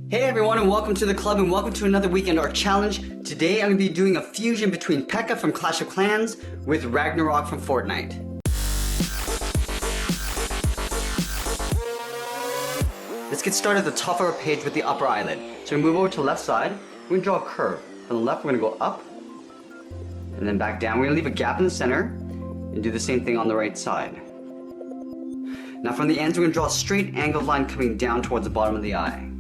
Hey everyone, and welcome to the club, and welcome to another Weekend Art Challenge. Today I'm going to be doing a fusion between PEKKA from Clash of Clans with RAGNAROK from Fortnite. Let's get started at the top of our page with the upper eyelid. So we move over to the left side, we're going to draw a curve. From the left we're going to go up, and then back down. We're going to leave a gap in the center, and do the same thing on the right side. Now from the ends we're going to draw a straight angled line coming down towards the bottom of the eye.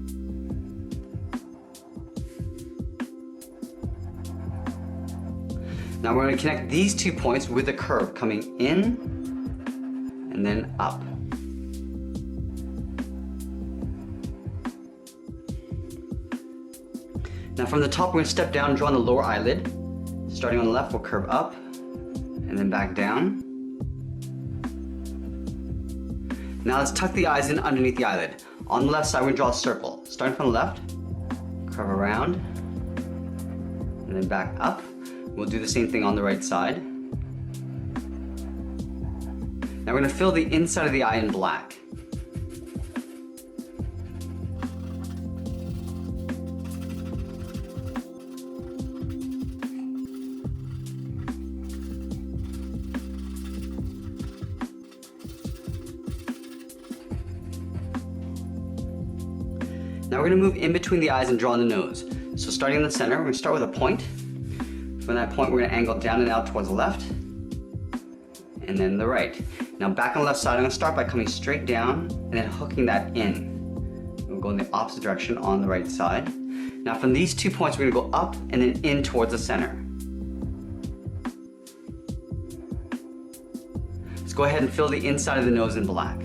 Now we're going to connect these 2 points with a curve coming in and then up. Now from the top we're going to step down and draw on the lower eyelid. Starting on the left we'll curve up and then back down. Now let's tuck the eyes in underneath the eyelid. On the left side we're going to draw a circle. Starting from the left, curve around and then back up. We'll do the same thing on the right side. Now we're going to fill the inside of the eye in black. Now we're going to move in between the eyes and draw on the nose. So starting in the center, we're going to start with a point. From that point, we're going to angle down and out towards the left, and then the right. Now back on the left side, I'm going to start by coming straight down and then hooking that in. We'll go in the opposite direction on the right side. Now from these 2 points, we're going to go up and then in towards the center. Let's go ahead and fill the inside of the nose in black.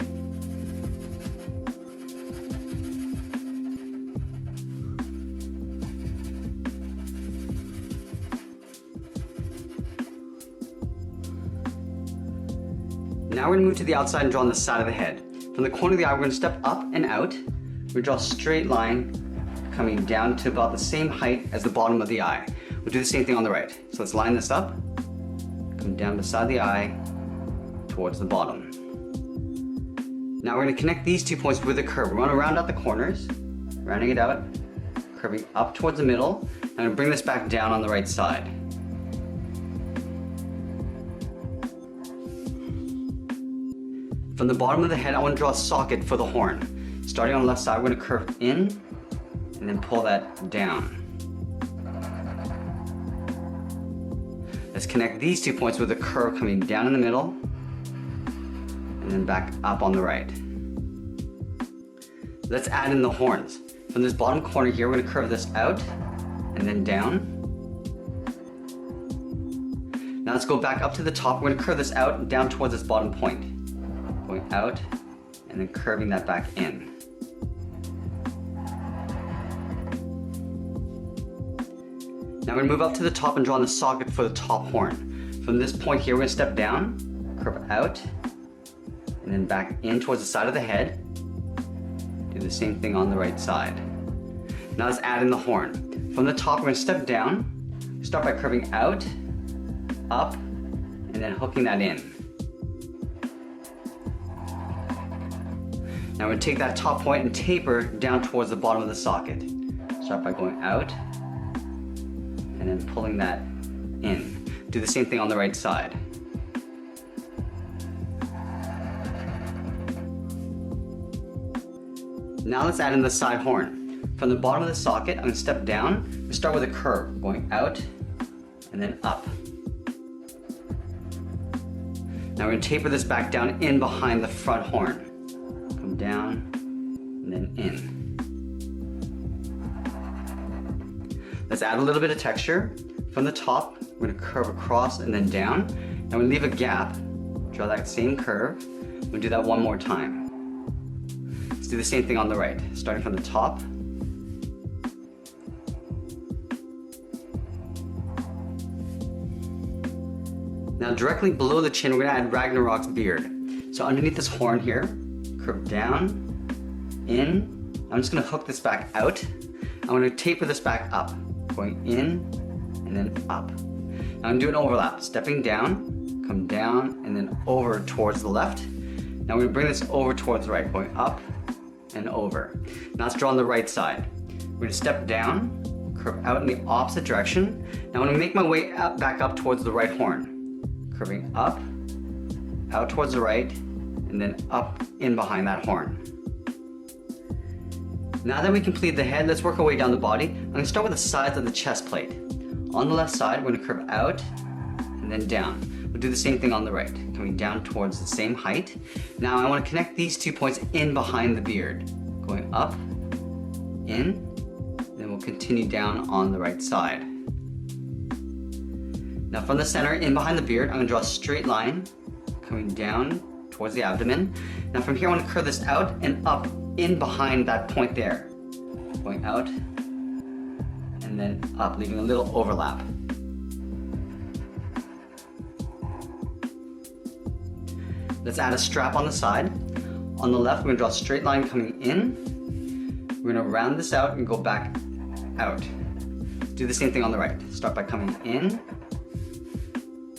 Now we're going to move to the outside and draw on the side of the head. From the corner of the eye, we're going to step up and out. We draw a straight line coming down to about the same height as the bottom of the eye. We'll do the same thing on the right. So let's line this up, come down beside the eye towards the bottom. Now we're going to connect these 2 points with a curve. We're going to round out the corners, rounding it out, curving up towards the middle. I'm going to bring this back down on the right side. From the bottom of the head, I want to draw a socket for the horn. Starting on the left side, we're going to curve in and then pull that down. Let's connect these 2 points with a curve coming down in the middle and then back up on the right. Let's add in the horns. From this bottom corner here, we're going to curve this out and then down. Now let's go back up to the top. We're going to curve this out and down towards this bottom point. Going out and then curving that back in. Now we're going to move up to the top and draw on the socket for the top horn. From this point here, we're going to step down, curve out, and then back in towards the side of the head. Do the same thing on the right side. Now let's add in the horn. From the top, we're going to step down, start by curving out, up, and then hooking that in. Now we're going to take that top point and taper down towards the bottom of the socket. Start by going out and then pulling that in. Do the same thing on the right side. Now let's add in the side horn. From the bottom of the socket, I'm going to step down. We start with a curve, going out and then up. Now we're going to taper this back down in behind the front horn. Come down and then in. Let's add a little bit of texture. From the top, we're going to curve across and then down. Now we leave a gap, draw that same curve. We'll do that one more time. Let's do the same thing on the right, starting from the top. Now directly below the chin, we're going to add RAGNAROK's beard. So underneath this horn here, curve down, in. I'm just going to hook this back out. I'm going to taper this back up, going in and then up. Now I'm going to do an overlap, stepping down, come down, and then over towards the left. Now we're going to bring this over towards the right, going up and over. Now let's draw on the right side. We're gonna step down, curve out in the opposite direction. Now I'm gonna make my way back up towards the right horn. Curving up, out towards the right, and then up in behind that horn. Now that we completed the head, let's work our way down the body. I'm gonna start with the sides of the chest plate. On the left side, we're gonna curve out and then down. We'll do the same thing on the right, coming down towards the same height. Now I wanna connect these 2 points in behind the beard. Going up, in, then we'll continue down on the right side. Now from the center, in behind the beard, I'm gonna draw a straight line, coming down towards the abdomen. Now from here, I want to curve this out and up in behind that point there. Going out and then up, leaving a little overlap. Let's add a strap on the side. On the left, we're gonna draw a straight line coming in. We're gonna round this out and go back out. Do the same thing on the right. Start by coming in,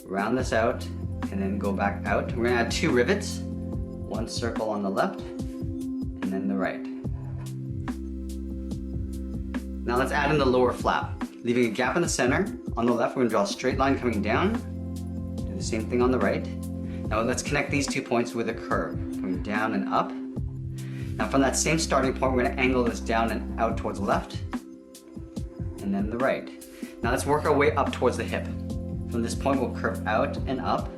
round this out, and then go back out. We're gonna add 2 rivets, 1 circle on the left, and then the right. Now let's add in the lower flap, leaving a gap in the center. On the left, we're gonna draw a straight line coming down. Do the same thing on the right. Now let's connect these 2 points with a curve, coming down and up. Now from that same starting point, we're gonna angle this down and out towards the left, and then the right. Now let's work our way up towards the hip. From this point, we'll curve out and up.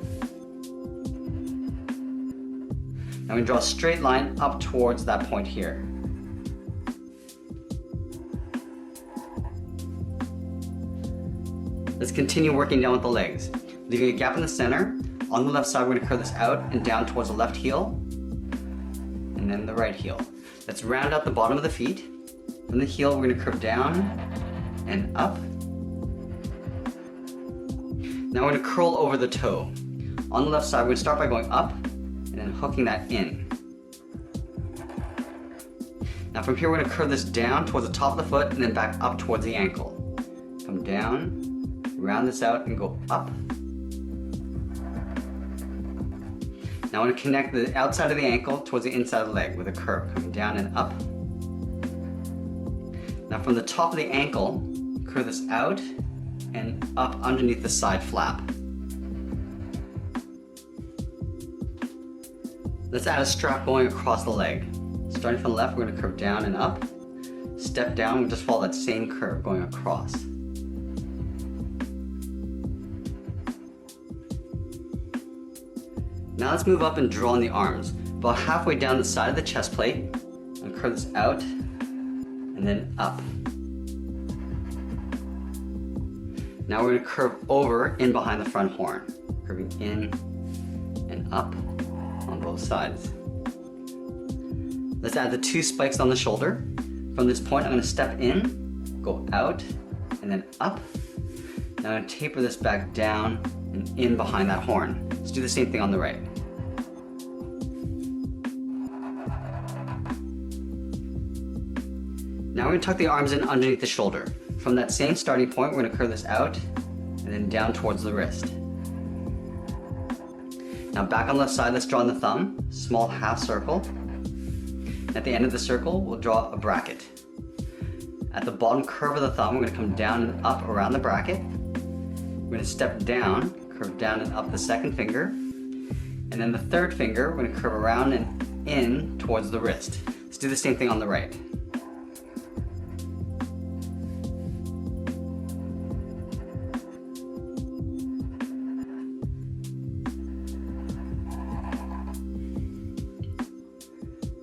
Now we draw a straight line up towards that point here. Let's continue working down with the legs. Leaving a gap in the center. On the left side, we're gonna curve this out and down towards the left heel, and then the right heel. Let's round out the bottom of the feet. From the heel, we're gonna curve down and up. Now we're gonna curl over the toe. On the left side, we're gonna start by going up and then hooking that in. Now from here, we're gonna curve this down towards the top of the foot and then back up towards the ankle. Come down, round this out and go up. Now I'm gonna connect the outside of the ankle towards the inside of the leg with a curve, coming down and up. Now from the top of the ankle, curve this out and up underneath the side flap. Let's add a strap going across the leg. Starting from the left, we're gonna curve down and up. Step down, we'll just follow that same curve going across. Now let's move up and draw on the arms. About halfway down the side of the chest plate, and curve this out and then up. Now we're going to curve over in behind the front horn, curving in and up on both sides. Let's add the 2 spikes on the shoulder. From this point, I'm going to step in, go out, and then up. Now I'm going to taper this back down and in behind that horn. Let's do the same thing on the right. Now we're going to tuck the arms in underneath the shoulder. From that same starting point, we're going to curve this out and then down towards the wrist. Now back on the left side, let's draw on the thumb, small half circle. At the end of the circle, we'll draw a bracket. At the bottom curve of the thumb, we're going to come down and up around the bracket. We're going to step down, curve down and up the second finger. And then the third finger, we're going to curve around and in towards the wrist. Let's do the same thing on the right.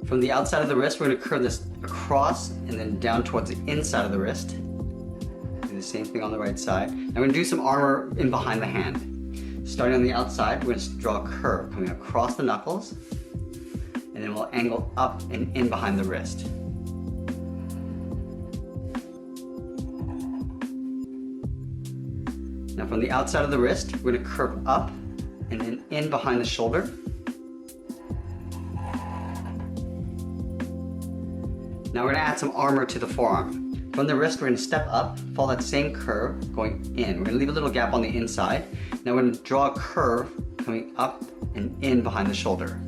From the outside of the wrist, we're going to curve this across and then down towards the inside of the wrist. Do the same thing on the right side. And we're going to do some armor in behind the hand. Starting on the outside, we're going to draw a curve coming across the knuckles, and then we'll angle up and in behind the wrist. Now from the outside of the wrist, we're going to curve up and then in behind the shoulder. Now we're going to add some armor to the forearm. From the wrist, we're going to step up, follow that same curve, going in. We're going to leave a little gap on the inside. Now we're going to draw a curve coming up and in behind the shoulder.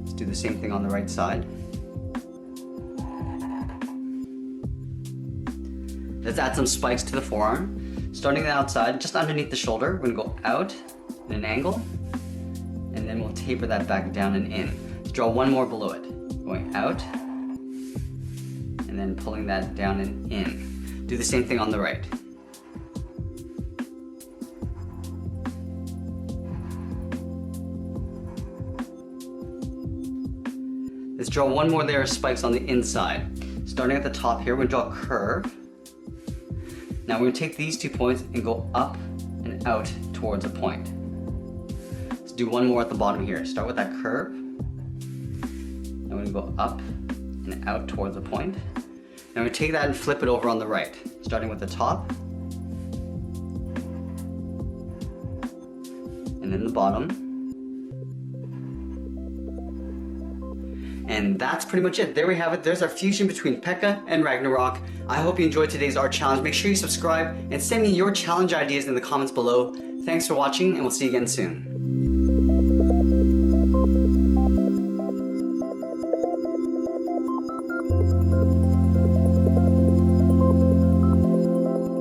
Let's do the same thing on the right side. Let's add some spikes to the forearm. Starting on the outside, just underneath the shoulder, we're gonna go out in an angle, and then we'll taper that back down and in. Let's draw one more below it. Going out, and then pulling that down and in. Do the same thing on the right. Let's draw one more layer of spikes on the inside. Starting at the top here, we're gonna draw a curve. Now we're gonna take these 2 points and go up and out towards a point. Let's do one more at the bottom here. Start with that curve. Then we're gonna go up and out towards a point. Now we're gonna take that and flip it over on the right. Starting with the top. And then the bottom. And that's pretty much it. There we have it. There's our fusion between PEKKA and Ragnarok. I hope you enjoyed today's art challenge. Make sure you subscribe and send me your challenge ideas in the comments below. Thanks for watching, and we'll see you again soon.